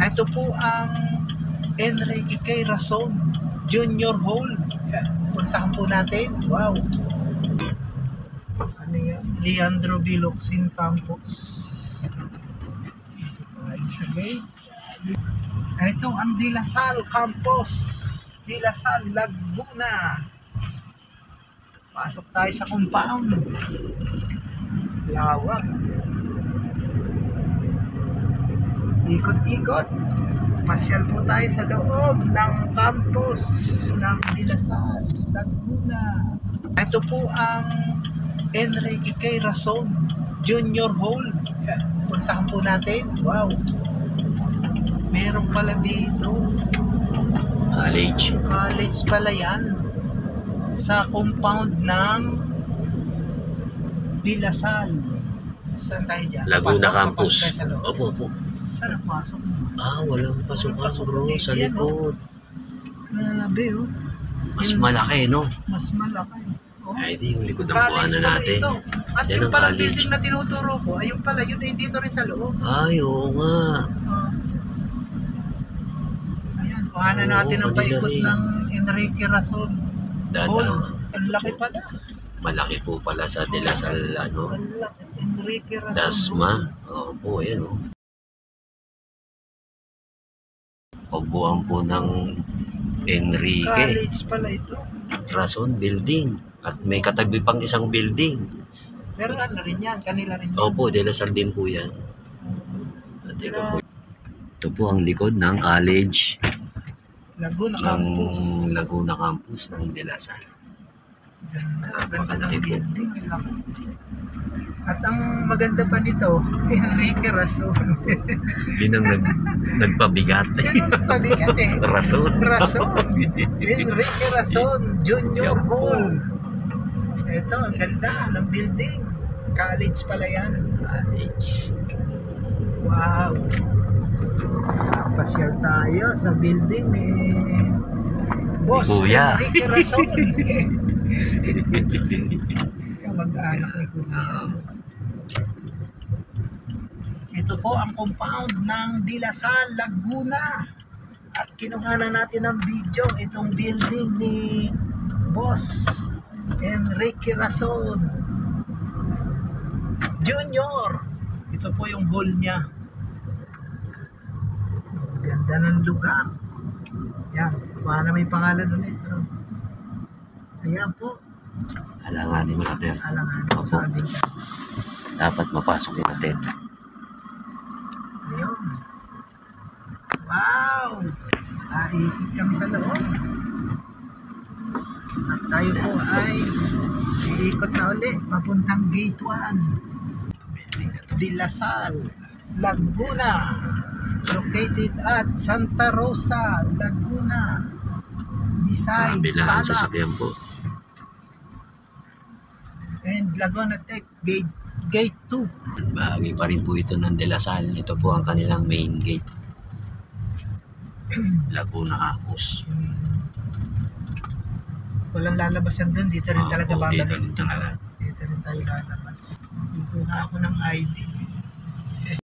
Ito po ang Enrique K. Razon Junior Hall. Puntahan po natin. Wow. Ano yan? Leandro Biloxin Campus. Ito po ay sa gate. Ito ang De La Salle Campus. De La Salle, Laguna. Pasok tayo sa compound. Lawak. Ikot-ikot. Pasyal po tayo sa loob ng campus ng De La Salle, Laguna. Ito po ang Enrique K. Razon Junior Hall. Puntahan po natin. Wow. Meron pala dito. College Pala yan. Sa compound ng De La Salle. Saan tayo dyan? Laguna Campus. Tayo sa loob. Opo. Saan ang pasok? Walang pasukan bro, sa likod. Grabe oh. Mas malaki, no? Mas malaki. Oh. Ay, di yung likod ng College buhanan pala natin. ito. At Yan yung ang palang college. building na tinuturo ko, ayun pala, yun ay dito rin sa loob. Ay, oo nga. Ayan, kuhanan Oo, natin ang kanina paikot rin. ng Enrique Razon Hall. Dadaan. Ang laki pala. Malaki po pala sa De La Salle, ano? Ang laki. Enrique Razon Dasma. Hall. Opo, yan o. Kabuuan po ng Enrique College pala ito. Razon Building. At may katabi pang isang building. Pero ano rin yan, kanila rin yan. Opo, De La Salle din po yan. At ito po ang likod ng college Laguna ng Campus. Laguna Campus ng De La Salle. Ganda ng Napakalaki po. building. Ang laki. At ang maganda pa nito, Enrique Razon. Yun ang nagpabigat. Yan ang nagpabigat eh. Razon. Enrique Razon Junior Hall. Ito, ang ganda ng building. College pala yan. College. Wow. Pasyal tayo sa building ni Boss Kuya. Enrique Razon. Kamag-anak ni Kuya. Ito po ang compound ng De La Salle, Laguna. At kinuhanan natin ng video itong building ni Boss Enrique Razon Junior. Ito po yung hall niya. Ganda ng lugar. Yan, kuha na may pangalan ulit. Ayan po. Alanganin mo natin. Alangan ko Opo. sabi ka. Dapat mapasok natin. Ayun. Wow! Ikot kami sa loob. At tayo po ay iikot na uli papuntang gate 1. De La Salle, Laguna. Located at Santa Rosa, Laguna. Beside Kabilaan sa Palax. sakyan po. And Laguna Tech Gate 2. Bahagi pa rin po ito ng De La Salle. Ito po ang kanilang main gate. Laguna Campus. Walang lalabasan doon. Dito rin talaga Opo, babalik. dito rin talaga. Dito rin tayo lalabas. Dito na ako ng ID.